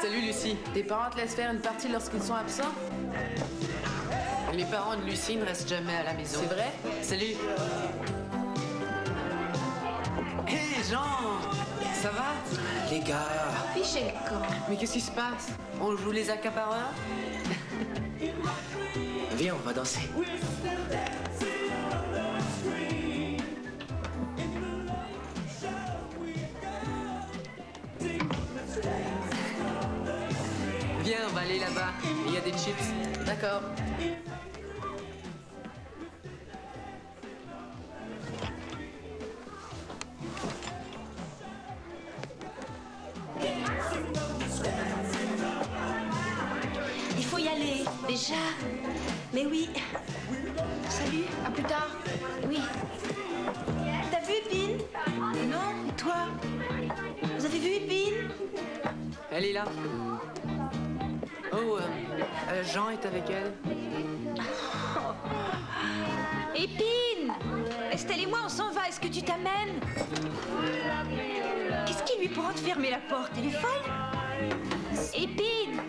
Salut Lucie. Tes parents te laissent faire une partie lorsqu'ils sont absents? Les parents de Lucie ne restent jamais à la maison. C'est vrai? Salut. Hé, Jean! Ça va? Les gars... Fichez le camp. Mais qu'est-ce qui se passe? On joue les accapareurs? Viens, on va danser. Viens, on va aller là-bas. Il y a des chips. D'accord. Il faut y aller. Déjà? Mais oui. Salut. À plus tard. Oui. T'as vu Épine? Non. Et toi? Vous avez vu Épine? Elle est là. Oh, Jean est avec elle. Épine! Estelle et moi, on s'en va. Est-ce que tu t'amènes? Qu'est-ce qui lui prend de fermer la porte? Elle est folle? Épine!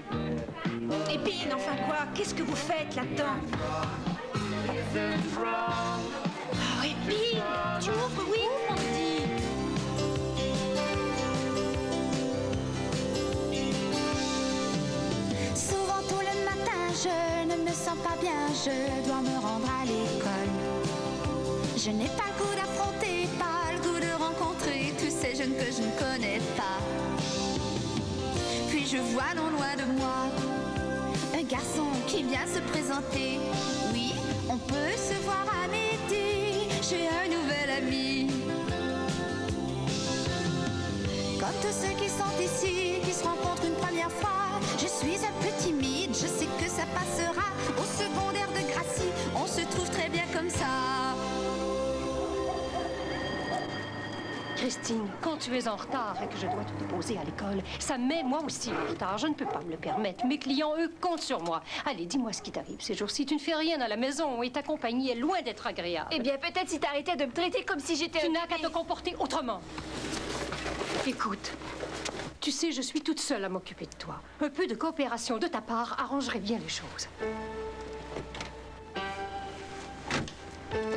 Épine, enfin quoi? Qu'est-ce que vous faites là-dedans? Oh, Épine! Tu ouvres, oui, on dit. Souvent tôt le matin, je ne me sens pas bien, je dois me rendre à l'école. Je n'ai pas le goût d'affronter, pas le goût de rencontrer tous ces jeunes que je ne connais pas. Puis je vois non loin de moi un garçon qui vient se présenter. Oui, on peut se voir à midi, j'ai un nouvel ami. Comme tous ceux qui sont ici, qui se rencontrent une première fois, je suis un peu timide, je sais que ça passera. Au secondaire de Gracie, on se trouve très bien comme ça. Christine, quand tu es en retard et que je dois te déposer à l'école, ça met moi aussi en retard. Je ne peux pas me le permettre. Mes clients, eux, comptent sur moi. Allez, dis-moi ce qui t'arrive ces jours-ci. Tu ne fais rien à la maison et ta compagnie est loin d'être agréable. Eh bien, peut-être si t'arrêtais de me traiter comme si j'étais... Tu n'as qu'à te comporter autrement. Écoute, tu sais, je suis toute seule à m'occuper de toi. Un peu de coopération de ta part arrangerait bien les choses.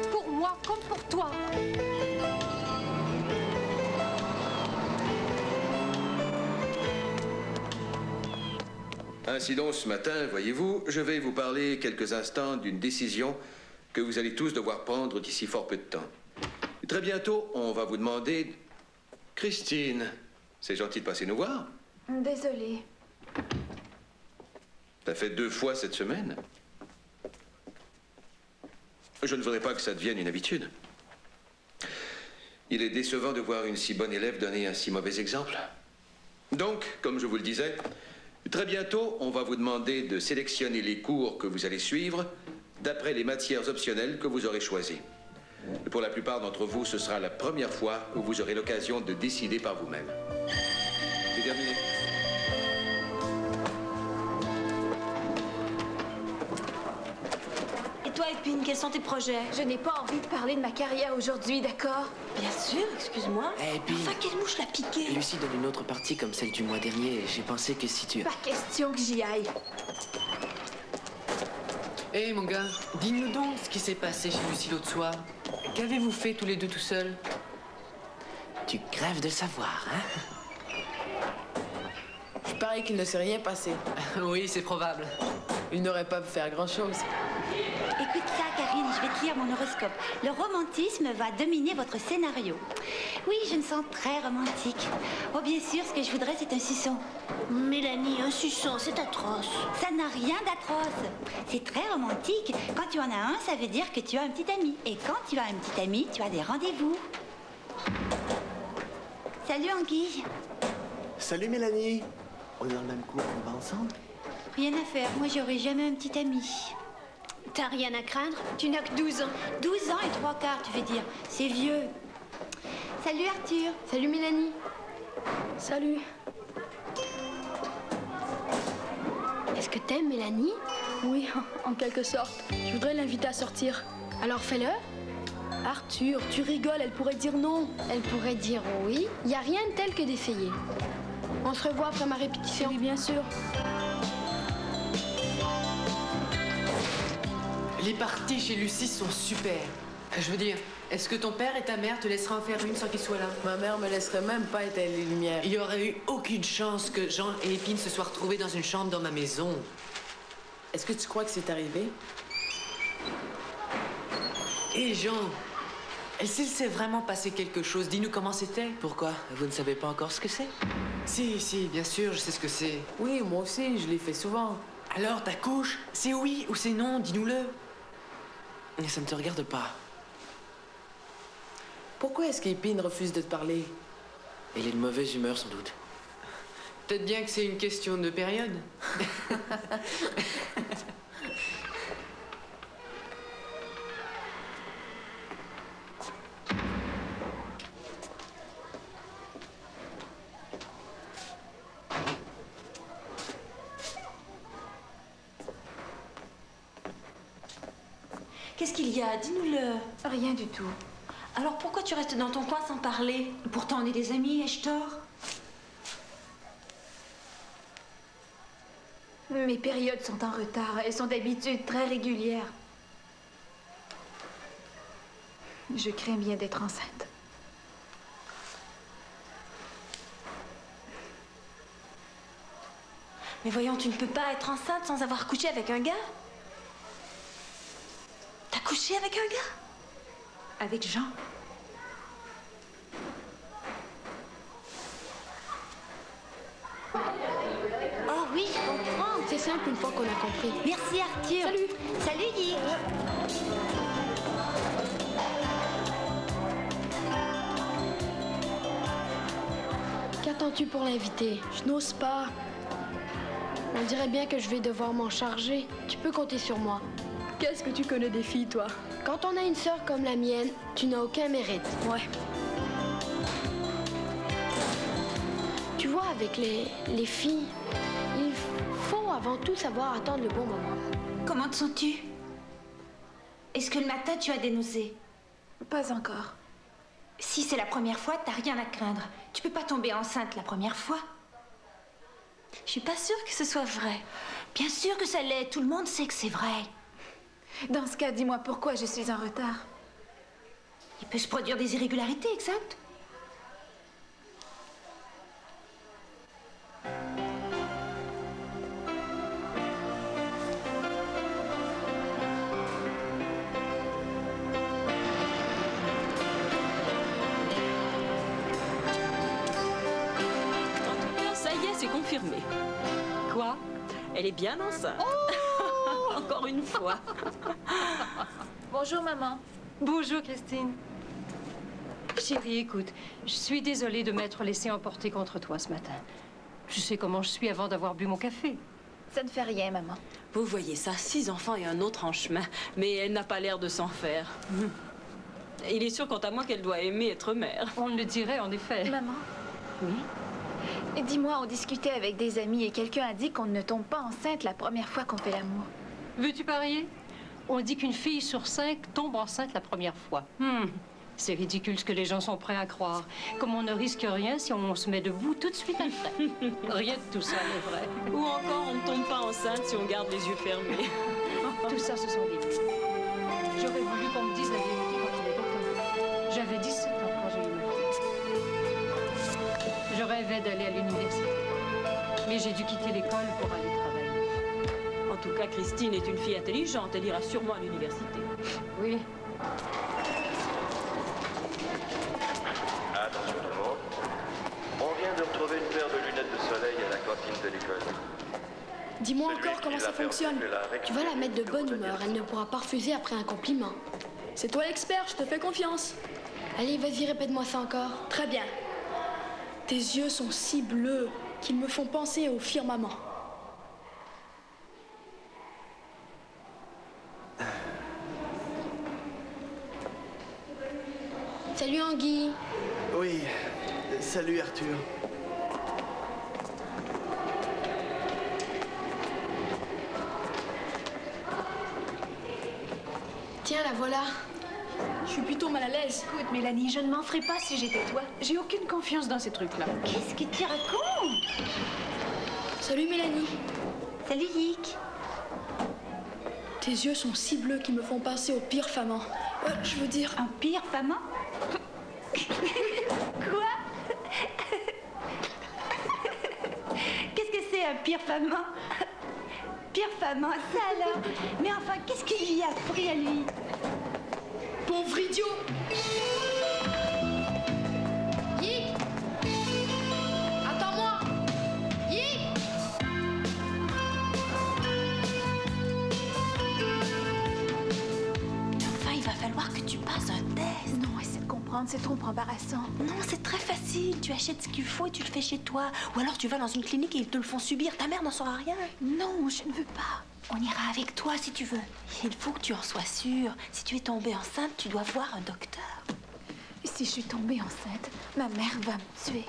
Pour moi comme pour toi. Ainsi donc, ce matin, voyez-vous, je vais vous parler quelques instants d'une décision que vous allez tous devoir prendre d'ici fort peu de temps. Et très bientôt, on va vous demander... Christine, c'est gentil de passer nous voir. Désolée. T'as fait 2 fois cette semaine. Je ne voudrais pas que ça devienne une habitude. Il est décevant de voir une si bonne élève donner un si mauvais exemple. Donc, comme je vous le disais... Très bientôt, on va vous demander de sélectionner les cours que vous allez suivre d'après les matières optionnelles que vous aurez choisies. Et pour la plupart d'entre vous, ce sera la première fois où vous aurez l'occasion de décider par vous-même. C'est terminé. Et toi, Épine, quels sont tes projets? Je n'ai pas envie de parler de ma carrière aujourd'hui, d'accord? Bien sûr, excuse-moi. Eh, Épine, Enfin, quelle mouche l'a piqué? Lucie donne une autre partie comme celle du mois dernier. J'ai pensé que si tu... Pas question que j'y aille. Hé, mon gars, dis-nous donc ce qui s'est passé chez Lucie l'autre soir. Qu'avez-vous fait tous les deux tout seuls? Tu crèves de savoir, hein? Il paraît qu'il ne s'est rien passé. Oui, c'est probable. Il n'aurait pas pu faire grand-chose. Écoute ça, Karine, je vais te lire mon horoscope. Le romantisme va dominer votre scénario. Oui, je me sens très romantique. Oh, bien sûr, ce que je voudrais, c'est un suçon. Mélanie, un suçon, c'est atroce. Ça n'a rien d'atroce. C'est très romantique. Quand tu en as un, ça veut dire que tu as un petit ami. Et quand tu as un petit ami, tu as des rendez-vous. Salut, Anguille. Salut, Mélanie. On est dans le même cours, on va ensemble? Rien à faire, moi, j'aurai jamais un petit ami. T'as rien à craindre? Tu n'as que 12 ans. 12 ans et 3/4, tu veux dire. C'est vieux. Salut, Arthur. Salut, Mélanie. Salut. Est-ce que t'aimes Mélanie? Oui, en quelque sorte. Je voudrais l'inviter à sortir. Alors fais-le. Arthur, tu rigoles, elle pourrait dire non. Elle pourrait dire oui. Il n'y a rien de tel que d'essayer. On se revoit après ma répétition. Oui, bien sûr. Les parties chez Lucie sont super. Je veux dire, est-ce que ton père et ta mère te laisseraient en faire une sans qu'ils soient là? Ma mère me laisserait même pas éteindre les lumières. Il y aurait eu aucune chance que Jean et Épine se soient retrouvés dans une chambre dans ma maison. Est-ce que tu crois que c'est arrivé? Et Jean, s'il s'est vraiment passé quelque chose, dis-nous comment c'était. Pourquoi? Vous ne savez pas encore ce que c'est? Si, bien sûr, je sais ce que c'est. Oui, moi aussi, je l'ai fait souvent. Alors, ta couche, c'est oui ou c'est non? Dis-nous-le. Ça ne te regarde pas. Pourquoi est-ce qu'Épine refuse de te parler? Il est de mauvaise humeur, sans doute. Peut-être bien que c'est une question de période. Qu'est-ce qu'il y a? Dis-nous-le. Rien du tout. Alors pourquoi tu restes dans ton coin sans parler? Pourtant on est des amis, ai-je tort? Mes périodes sont en retard. Elles sont d'habitude très régulières. Je crains bien d'être enceinte. Mais voyons, tu ne peux pas être enceinte sans avoir couché avec un gars? T'as couché avec un gars? Avec Jean. Oh oui, je comprends. C'est simple une fois qu'on a compris. Merci Arthur. Salut. Salut Guy. Qu'attends-tu pour l'inviter? Je n'ose pas. On dirait bien que je vais devoir m'en charger. Tu peux compter sur moi. Qu'est-ce que tu connais des filles, toi? Quand on a une sœur comme la mienne, tu n'as aucun mérite. Ouais. Tu vois, avec les filles, il faut avant tout savoir attendre le bon moment. Comment te sens-tu? Est-ce que le matin tu as des nausées? Pas encore. Si c'est la première fois, t'as rien à craindre. Tu peux pas tomber enceinte la première fois. Je suis pas sûre que ce soit vrai. Bien sûr que ça l'est. Tout le monde sait que c'est vrai. Dans ce cas, dis-moi pourquoi je suis en retard. Il peut se produire des irrégularités, exact? Ça y est, c'est confirmé. Quoi? Elle est bien enceinte. Encore une fois. Bonjour, maman. Bonjour, Christine. Chérie, écoute, je suis désolée de m'être laissée emporter contre toi ce matin. Je sais comment je suis avant d'avoir bu mon café. Ça ne fait rien, maman. Vous voyez ça, 6 enfants et un autre en chemin. Mais elle n'a pas l'air de s'en faire. Il est sûr, quant à moi, qu'elle doit aimer être mère. On le dirait, en effet. Maman. Oui? Et dis-moi, on discutait avec des amis et quelqu'un a dit qu'on ne tombe pas enceinte la première fois qu'on fait l'amour. Veux-tu parier? On dit qu'une fille sur 5 tombe enceinte la première fois. C'est ridicule ce que les gens sont prêts à croire. Comme on ne risque rien si on se met debout tout de suite après. Rien de tout ça n'est vrai. Ou encore, on ne tombe pas enceinte si on garde les yeux fermés. Tout ça, ce sont des mythes. J'aurais voulu qu'on me dise la vérité quand il était enfant. J'avais 17 ans quand j'ai eu ma fille. Je rêvais d'aller à l'université. Mais j'ai dû quitter l'école pour aller travailler. En tout cas, Christine est une fille intelligente. Elle ira sûrement à l'université. Oui. Attention tout le monde. On vient de retrouver une paire de lunettes de soleil à la cantine de l'école. Dis-moi encore comment ça fonctionne. Tu vas la mettre de bonne humeur. Elle ne pourra pas refuser après un compliment. C'est toi l'expert, je te fais confiance. Allez, vas-y, répète-moi ça encore. Très bien. Tes yeux sont si bleus qu'ils me font penser au firmament. Salut, Anguille. Oui, salut Arthur. Tiens, la voilà. Je suis plutôt mal à l'aise. Écoute, Mélanie, je ne m'en ferais pas si j'étais toi. J'ai aucune confiance dans ces trucs-là. Qu'est-ce que tu racontes? Salut Mélanie. Salut Yick. Tes yeux sont si bleus qu'ils me font penser au pire famant. Je veux dire... Un pire famant? Quoi? Qu'est-ce que c'est un pire famant? Pire famant, ça alors? Mais enfin, qu'est-ce qu'il lui a pris à lui? Pauvre idiot! Yick! Attends-moi! Yick! Enfin, il va falloir que tu passes un test. Non, essaie de comprendre, c'est trop embarrassant. Non, c'est très facile. Tu achètes ce qu'il faut et tu le fais chez toi. Ou alors tu vas dans une clinique et ils te le font subir. Ta mère n'en saura rien. Non, je ne veux pas. On ira avec toi si tu veux. Il faut que tu en sois sûre. Si tu es tombée enceinte, tu dois voir un docteur. Si je suis tombée enceinte, ma mère va me tuer.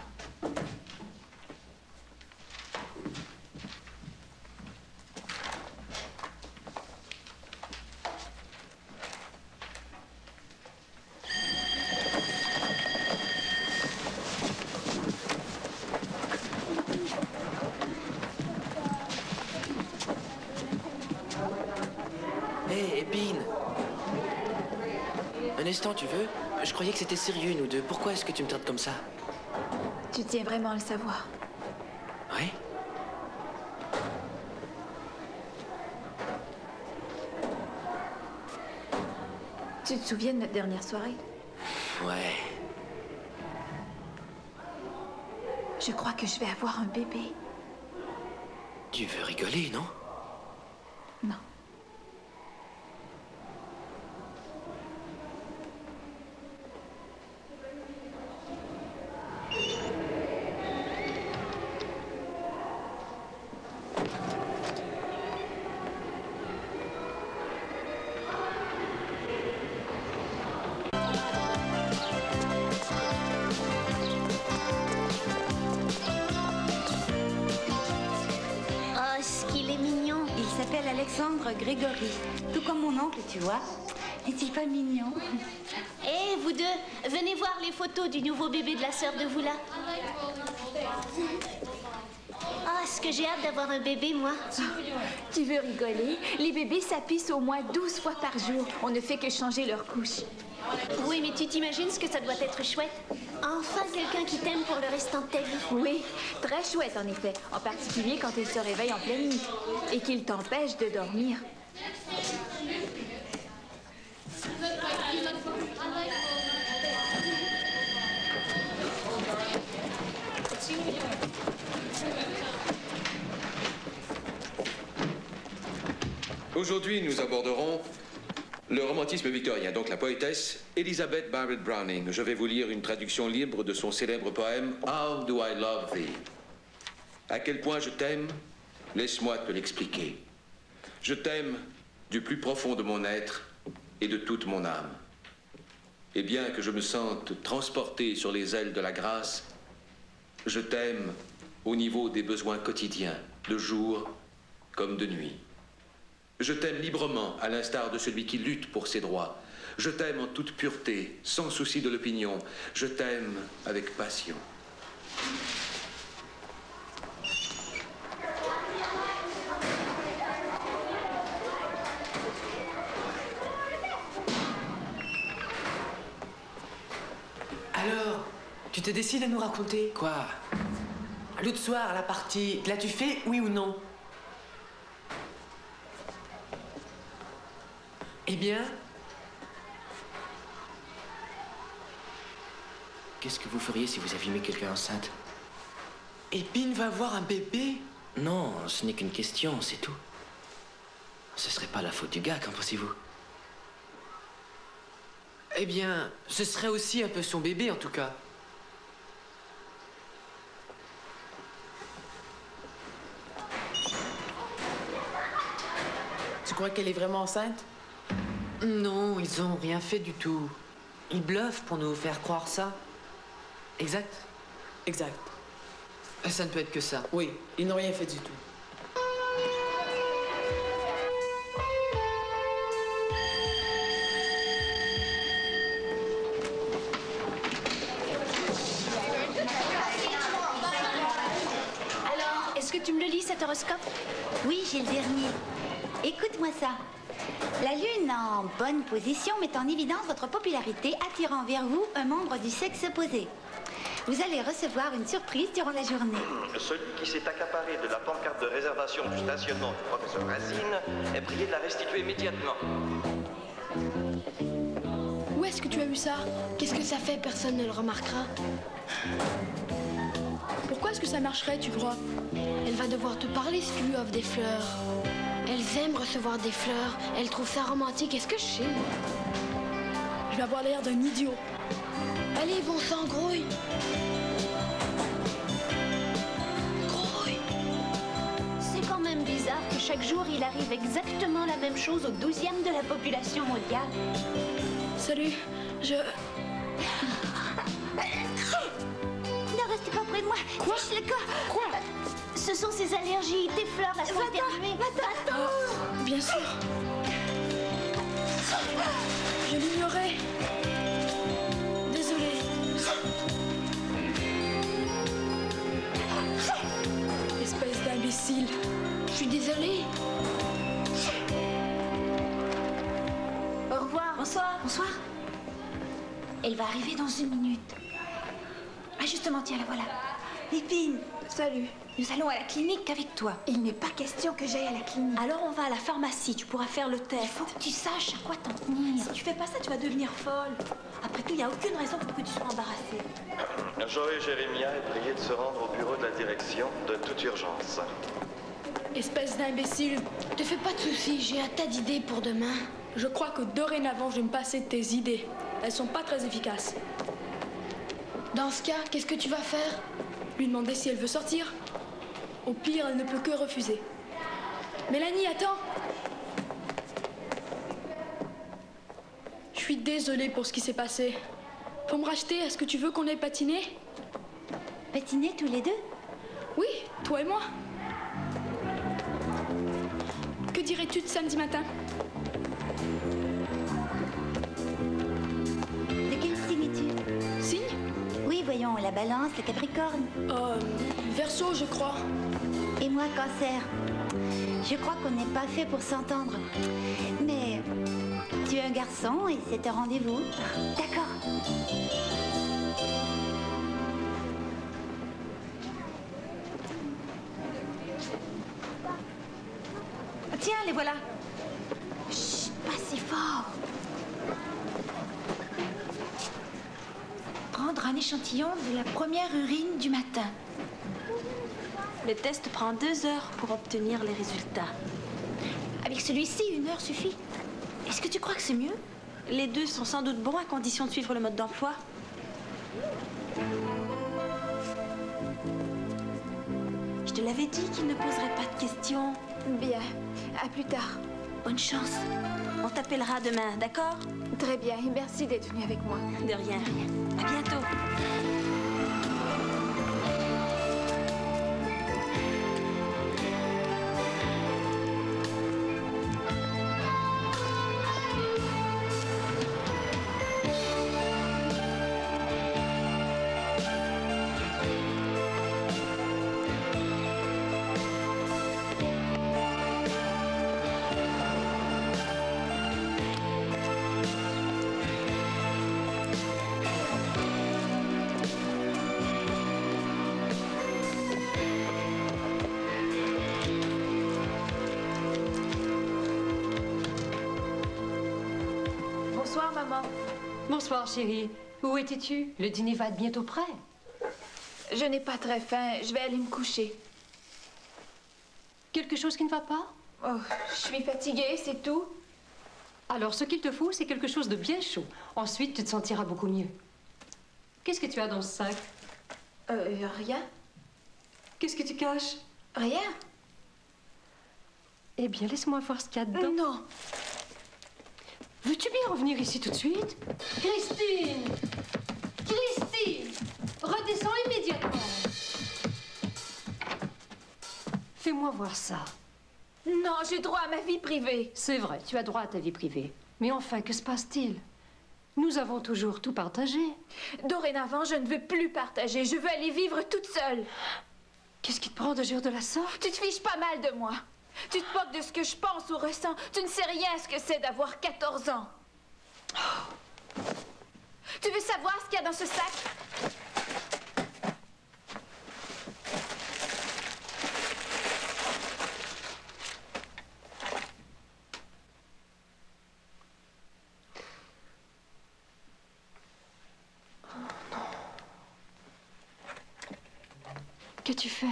Hé, Épine. Un instant, tu veux? Je croyais que c'était sérieux, nous deux. Pourquoi est-ce que tu me traites comme ça? Tu tiens vraiment à le savoir. Ouais? Tu te souviens de notre dernière soirée? Ouais. Je crois que je vais avoir un bébé. Tu veux rigoler, non? Non. Oh, ce qu'il est mignon. Il s'appelle Alexandre Grégory. Tout comme mon oncle, tu vois. N'est-il pas mignon? Hé, vous deux, venez voir les photos du nouveau bébé de la sœur de Voula. Ah, est-ce que j'ai hâte d'avoir un bébé, moi? Tu veux rigoler? Les bébés s'apissent au moins 12 fois par jour. On ne fait que changer leur couche. Oui, mais tu t'imagines ce que ça doit être chouette? Enfin, quelqu'un qui t'aime pour le restant de ta vie. Oui, très chouette en effet. En particulier quand il se réveille en pleine nuit et qu'il t'empêche de dormir. Aujourd'hui, nous aborderons le romantisme victorien, donc la poétesse Elizabeth Barrett Browning. Je vais vous lire une traduction libre de son célèbre poème « How do I love thee ». À quel point je t'aime, laisse-moi te l'expliquer. Je t'aime du plus profond de mon être et de toute mon âme. Et bien que je me sente transporté sur les ailes de la grâce, je t'aime au niveau des besoins quotidiens, de jour comme de nuit. Je t'aime librement, à l'instar de celui qui lutte pour ses droits. Je t'aime en toute pureté, sans souci de l'opinion. Je t'aime avec passion. Alors, tu te décides à nous raconter? Quoi? L'autre soir, à la partie, l'as-tu fait, oui ou non? Eh bien? Qu'est-ce que vous feriez si vous aviez mis quelqu'un enceinte? Épine va avoir un bébé? Non, ce n'est qu'une question, c'est tout. Ce serait pas la faute du gars, qu'en pensez-vous? Eh bien, ce serait aussi un peu son bébé, en tout cas. Tu crois qu'elle est vraiment enceinte? Non, ils ont rien fait du tout. Ils bluffent pour nous faire croire ça. Exact? Exact. Ça ne peut être que ça. Oui, ils n'ont rien fait du tout. cet horoscope? Oui, j'ai le dernier. Écoute-moi ça. La Lune en bonne position met en évidence votre popularité, attirant vers vous un membre du sexe opposé. Vous allez recevoir une surprise durant la journée. Celui qui s'est accaparé de la pancarte de réservation du stationnement du professeur Racine est prié de la restituer immédiatement. Où est-ce que tu as vu ça? Qu'est-ce que ça fait? Personne ne le remarquera. Pourquoi est-ce que ça marcherait, tu crois? Elle va devoir te parler si tu lui offres des fleurs. Elles aiment recevoir des fleurs. Elles trouvent ça romantique. Est-ce que je sais, moi? Je vais avoir l'air d'un idiot. Allez, bon sang, grouille. Grouille. C'est quand même bizarre que chaque jour, il arrive exactement la même chose au 12e de la population mondiale. Salut, je... Ne restez pas près de moi. Quoi? Fiche le corps. Quoi? Ce sont ces allergies, des fleurs, la soie éternuée. Va-t'en. Bien sûr. Je l'ignorais. Désolée. Espèce d'imbécile. Je suis désolée. Au revoir. Bonsoir. Bonsoir. Elle va arriver dans 1 minute. Ah, justement, tiens, la voilà. Épine. Salut. Nous allons à la clinique avec toi. Il n'est pas question que j'aille à la clinique. Alors on va à la pharmacie, tu pourras faire le test. Il faut que tu saches à quoi t'en tenir. Si tu fais pas ça, tu vas devenir folle. Après tout, il n'y a aucune raison pour que tu sois embarrassée. Joe Jérémia est prié de se rendre au bureau de la direction de toute urgence. Espèce d'imbécile. Te fais pas de soucis, j'ai un tas d'idées pour demain. Je crois que dorénavant, je vais me passer de tes idées. Elles sont pas très efficaces. Dans ce cas, qu'est-ce que tu vas faire? Lui demander si elle veut sortir. Au pire, elle ne peut que refuser. Mélanie, attends! Je suis désolée pour ce qui s'est passé. Pour me racheter, est-ce que tu veux qu'on aille patiner? Patiner tous les deux? Oui, toi et moi. Que dirais-tu de samedi matin? De quel signe es-tu? Signe? Oui, voyons, la balance, le capricorne. Verseau, je crois. Et moi, cancer. Je crois qu'on n'est pas fait pour s'entendre. Mais tu es un garçon et c'est un rendez-vous. D'accord. Tiens, les voilà. Chut, pas si fort. Prendre un échantillon de la première urine du matin. Le test prend 2 heures pour obtenir les résultats. Avec celui-ci, 1 heure suffit. Est-ce que tu crois que c'est mieux? Les deux sont sans doute bons à condition de suivre le mode d'emploi. Je te l'avais dit qu'il ne poserait pas de questions. Bien. À plus tard. Bonne chance. On t'appellera demain, d'accord? Très bien. Et merci d'être venu avec moi. De rien. À bientôt. Bonsoir, maman. Bonsoir, chérie. Où étais-tu? Le dîner va être bientôt prêt. Je n'ai pas très faim. Je vais aller me coucher. Quelque chose qui ne va pas? Oh, je suis fatiguée, c'est tout. Alors, ce qu'il te faut, c'est quelque chose de bien chaud. Ensuite, tu te sentiras beaucoup mieux. Qu'est-ce que tu as dans ce sac? Rien. Qu'est-ce que tu caches? Rien. Eh bien, laisse-moi voir ce qu'il y a dedans. Non. Veux-tu bien revenir ici tout de suite? Christine! Christine! Redescends immédiatement. Fais-moi voir ça. Non, j'ai droit à ma vie privée. C'est vrai, tu as droit à ta vie privée. Mais enfin, que se passe-t-il? Nous avons toujours tout partagé. Dorénavant, je ne veux plus partager. Je veux aller vivre toute seule. Qu'est-ce qui te prend de dire de la sorte? Tu te fiches pas mal de moi. Tu te moques de ce que je pense ou ressens. Tu ne sais rien ce que c'est d'avoir 14 ans. Tu veux savoir ce qu'il y a dans ce sac? Qu'as-tu fait?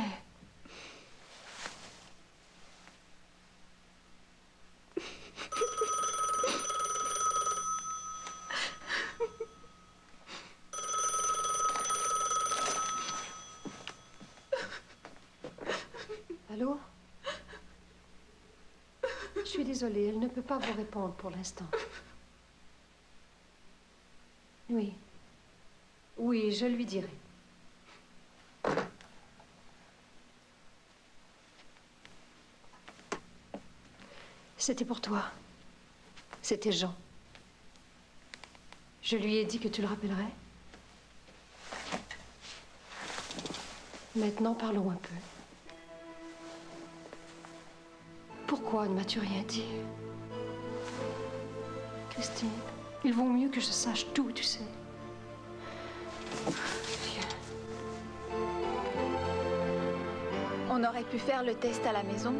Allô? Je suis désolée, elle ne peut pas vous répondre pour l'instant. Oui. Oui, je lui dirai. C'était pour toi. C'était Jean. Je lui ai dit que tu le rappellerais. Maintenant, parlons un peu. Pourquoi ne m'as-tu rien dit? Christine, il vaut mieux que je sache tout, tu sais. Viens. On aurait pu faire le test à la maison.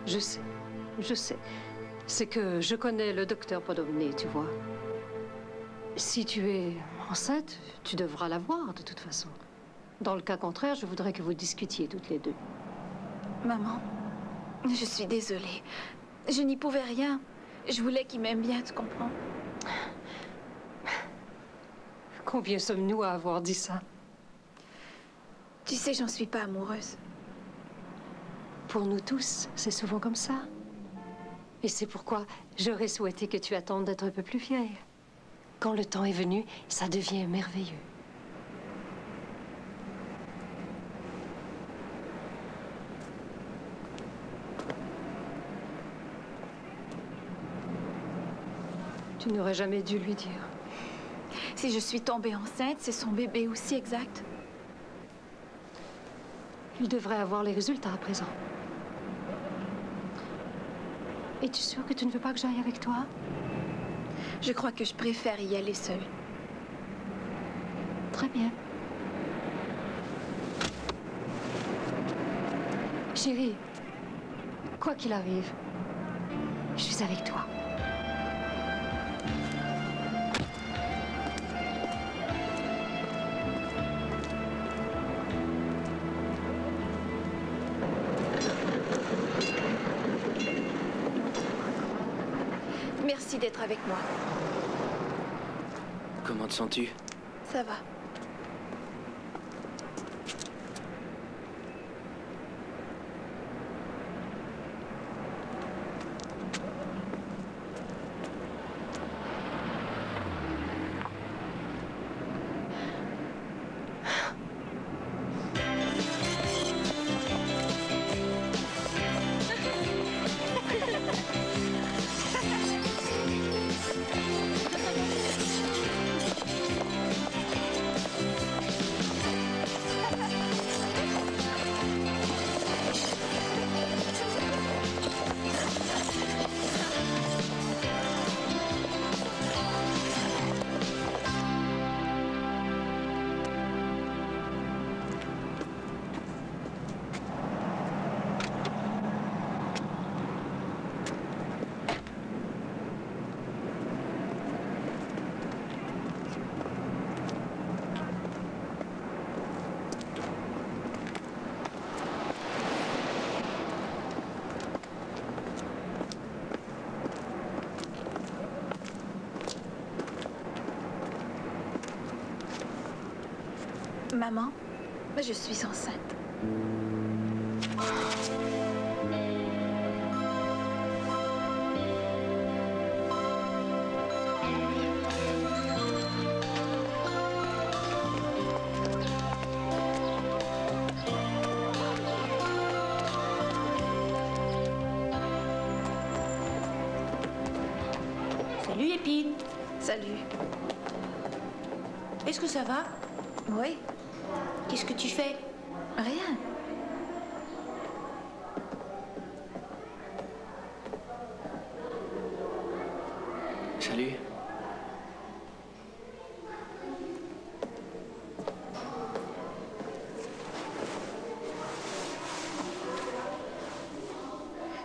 Je sais. Je sais. C'est que je connais le docteur Podobné, tu vois. Si tu es enceinte, tu devras l'avoir de toute façon. Dans le cas contraire, je voudrais que vous discutiez toutes les deux. Maman, je suis désolée. Je n'y pouvais rien. Je voulais qu'il m'aime bien, tu comprends? Combien sommes-nous à avoir dit ça? Tu sais, j'en suis pas amoureuse. Pour nous tous, c'est souvent comme ça. Et c'est pourquoi j'aurais souhaité que tu attendes d'être un peu plus vieille. Quand le temps est venu, ça devient merveilleux. Tu n'aurais jamais dû lui dire. Si je suis tombée enceinte, c'est son bébé aussi, exact. Il devrait avoir les résultats à présent. Es-tu sûre que tu ne veux pas que j'aille avec toi? Je crois que je préfère y aller seule. Très bien. Chérie, quoi qu'il arrive, je suis avec toi. Merci d'être avec moi. Comment te sens-tu? Ça va. Maman, je suis enceinte. Salut Épine. Salut. Est-ce que ça va? Oui. Qu'est-ce que tu fais? Rien.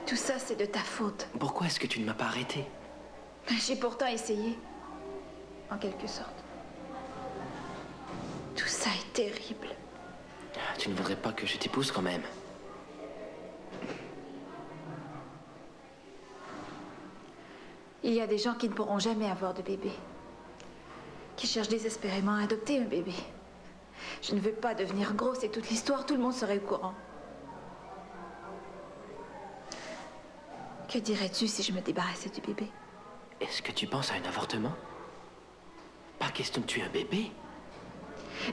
Tout ça, c'est de ta faute. Pourquoi est-ce que tu ne m'as pas arrêté? J'ai pourtant essayé. En quelque sorte. Tout ça est terrible. Tu ne voudrais pas que je t'épouse quand même? Il y a des gens qui ne pourront jamais avoir de bébé. Qui cherchent désespérément à adopter un bébé. Je ne veux pas devenir grosse et toute l'histoire, tout le monde serait au courant. Que dirais-tu si je me débarrassais du bébé? Est-ce que tu penses à un avortement? Pas question de tuer un bébé.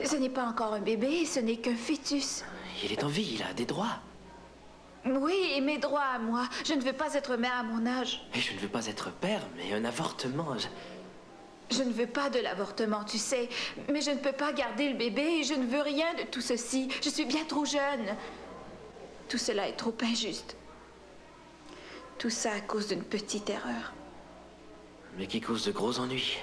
Ce n'est pas encore un bébé, ce n'est qu'un fœtus. Il est en vie, il a des droits. Oui, et mes droits à moi. Je ne veux pas être mère à mon âge. Et je ne veux pas être père, mais un avortement... Je ne veux pas de l'avortement, tu sais. Mais je ne peux pas garder le bébé et je ne veux rien de tout ceci. Je suis bien trop jeune. Tout cela est trop injuste. Tout ça à cause d'une petite erreur. Mais qui cause de gros ennuis.